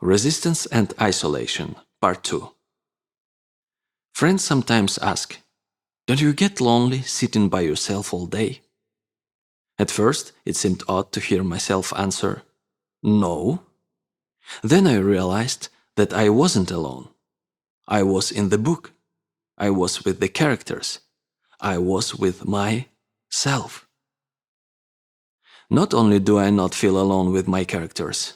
Resistance and Isolation, Part 2. Friends sometimes ask, "Don't you get lonely sitting by yourself all day?" At first, it seemed odd to hear myself answer, "No." Then I realized that I wasn't alone. I was in the book. I was with the characters. I was with myself. Not only do I not feel alone with my characters,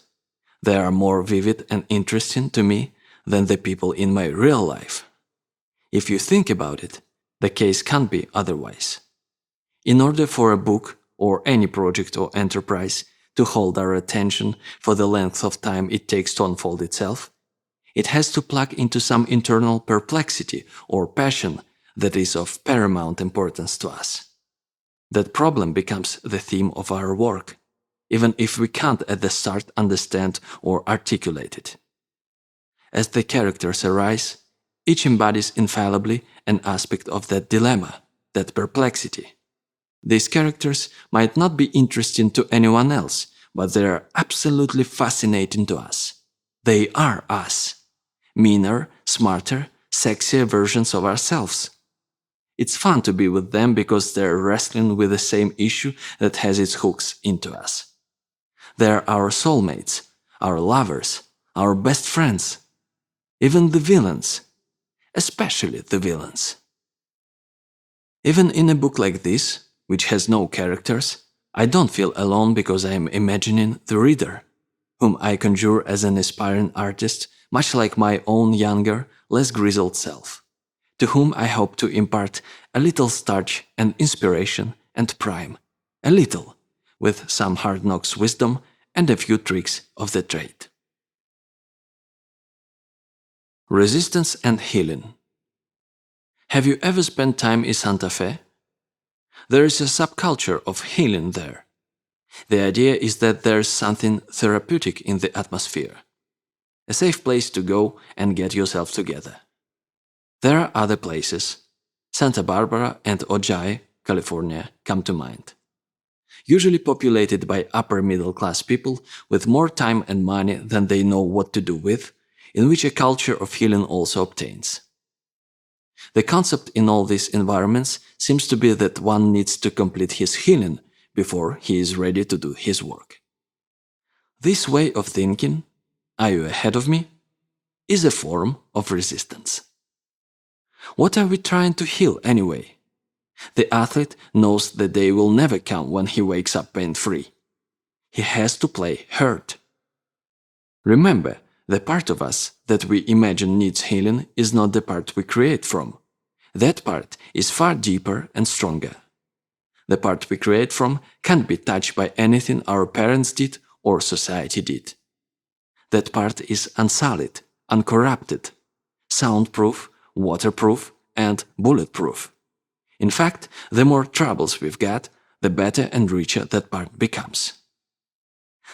they are more vivid and interesting to me than the people in my real life. If you think about it, the case can't be otherwise. In order for a book or any project or enterprise to hold our attention for the length of time it takes to unfold itself, it has to plug into some internal perplexity or passion that is of paramount importance to us. That problem becomes the theme of our work, even if we can't at the start understand or articulate it. As the characters arise, each embodies infallibly an aspect of that dilemma, that perplexity. These characters might not be interesting to anyone else, but they are absolutely fascinating to us. They are us. Meaner, smarter, sexier versions of ourselves. It's fun to be with them because they're wrestling with the same issue that has its hooks into us. They're our soulmates, our lovers, our best friends, even the villains, especially the villains. Even in a book like this, which has no characters, I don't feel alone because I am imagining the reader, whom I conjure as an aspiring artist, much like my own younger, less grizzled self, to whom I hope to impart a little starch and inspiration and prime, a little, with some hard knocks wisdom and a few tricks of the trade. Resistance and Healing. Have you ever spent time in Santa Fe? There is a subculture of healing there. The idea is that there's something therapeutic in the atmosphere. A safe place to go and get yourself together. There are other places. Santa Barbara and Ojai, California, come to mind. Usually populated by upper middle class people with more time and money than they know what to do with, in which a culture of healing also obtains. The concept in all these environments seems to be that one needs to complete his healing before he is ready to do his work. This way of thinking, "Are you ahead of me?" is a form of resistance. What are we trying to heal anyway? The athlete knows the day will never come when he wakes up pain-free. He has to play hurt. Remember, the part of us that we imagine needs healing is not the part we create from. That part is far deeper and stronger. The part we create from can't be touched by anything our parents did or society did. That part is unsullied, uncorrupted, soundproof, waterproof, and bulletproof. In fact, the more troubles we've got, the better and richer that part becomes.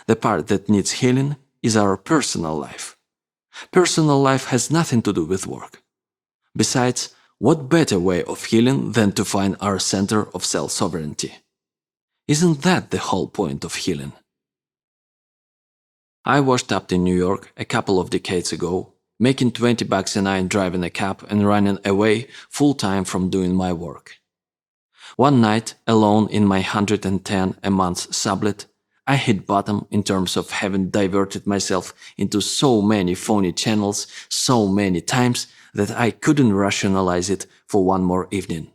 The part that needs healing is our personal life. Personal life has nothing to do with work. Besides, what better way of healing than to find our center of self-sovereignty? Isn't that the whole point of healing? I washed up in New York a couple of decades ago, making $20 a night driving a cab and running away full-time from doing my work. One night, alone in my $110 a month sublet, I hit bottom in terms of having diverted myself into so many phony channels so many times that I couldn't rationalize it for one more evening.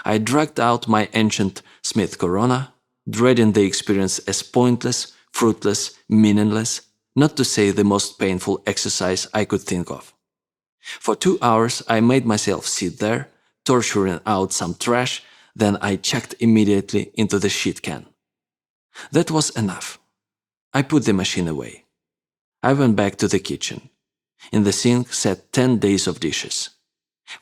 I dragged out my ancient Smith Corona, dreading the experience as pointless, fruitless, meaningless, not to say the most painful exercise I could think of. For 2 hours I made myself sit there, torturing out some trash, then I checked immediately into the shit can. That was enough. I put the machine away. I went back to the kitchen. In the sink sat 10 days of dishes.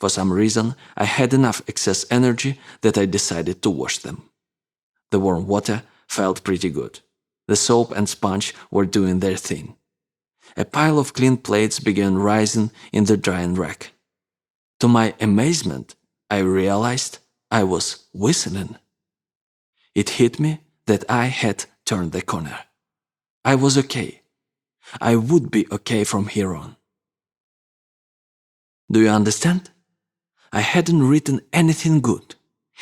For some reason, I had enough excess energy that I decided to wash them. The warm water felt pretty good. The soap and sponge were doing their thing. A pile of clean plates began rising in the drying rack. To my amazement, I realized I was whistling. It hit me that I had turned the corner. I was okay. I would be okay from here on. Do you understand? I hadn't written anything good.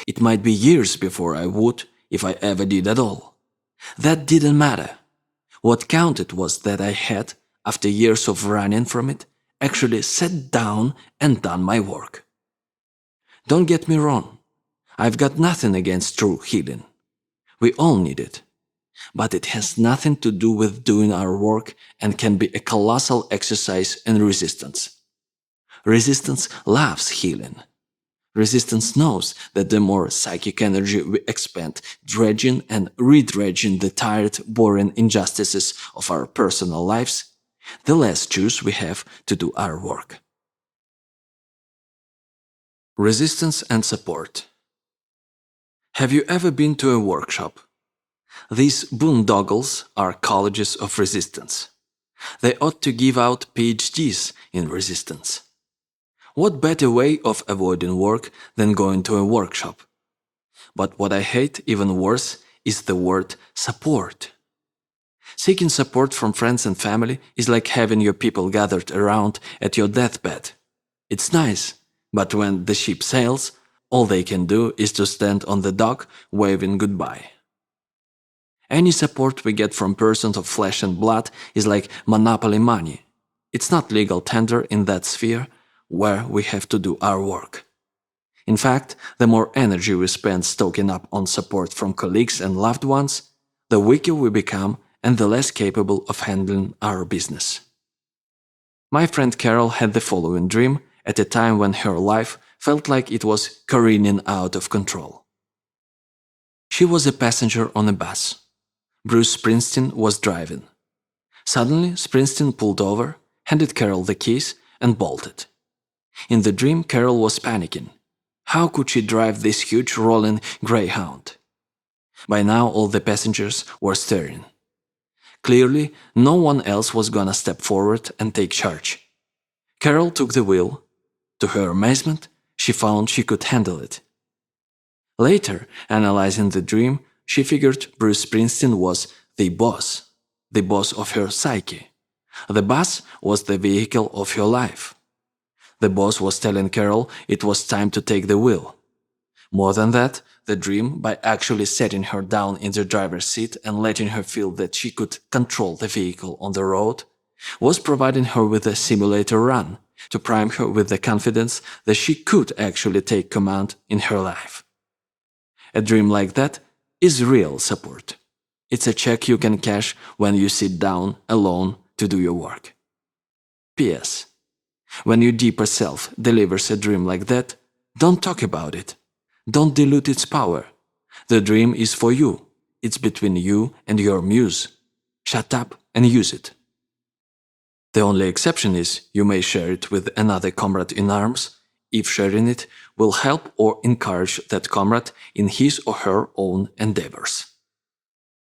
It might be years before I would, if I ever did at all. That didn't matter. What counted was that I had, after years of running from it, actually sat down and done my work. Don't get me wrong. I've got nothing against true healing. We all need it. But it has nothing to do with doing our work and can be a colossal exercise in resistance. Resistance loves healing. Resistance knows that the more psychic energy we expend dredging and redredging the tired, boring injustices of our personal lives, the less choice we have to do our work. Resistance and support. Have you ever been to a workshop? These boondoggles are colleges of resistance. They ought to give out PhDs in resistance. What better way of avoiding work than going to a workshop? But what I hate even worse is the word support. Seeking support from friends and family is like having your people gathered around at your deathbed. It's nice, but when the ship sails, all they can do is to stand on the dock waving goodbye. Any support we get from persons of flesh and blood is like monopoly money. It's not legal tender in that sphere where we have to do our work. In fact, the more energy we spend stoking up on support from colleagues and loved ones, the weaker we become and the less capable of handling our business. My friend Carol had the following dream at a time when her life felt like it was careening out of control. She was a passenger on a bus. Bruce Springsteen was driving. Suddenly, Springsteen pulled over, handed Carol the keys, and bolted. In the dream, Carol was panicking. How could she drive this huge rolling greyhound? By now, all the passengers were staring. Clearly, no one else was gonna step forward and take charge. Carol took the wheel. To her amazement, she found she could handle it. Later, analyzing the dream, she figured Bruce Springsteen was the boss of her psyche. The bus was the vehicle of her life. The boss was telling Carol it was time to take the wheel. More than that, the dream, by actually setting her down in the driver's seat and letting her feel that she could control the vehicle on the road, was providing her with a simulator run to prime her with the confidence that she could actually take command in her life. A dream like that is real support. It's a check you can cash when you sit down alone to do your work. P.S. When your deeper self delivers a dream like that, don't talk about it. Don't dilute its power. The dream is for you. It's between you and your muse. Shut up and use it. The only exception is you may share it with another comrade in arms, if sharing it will help or encourage that comrade in his or her own endeavors.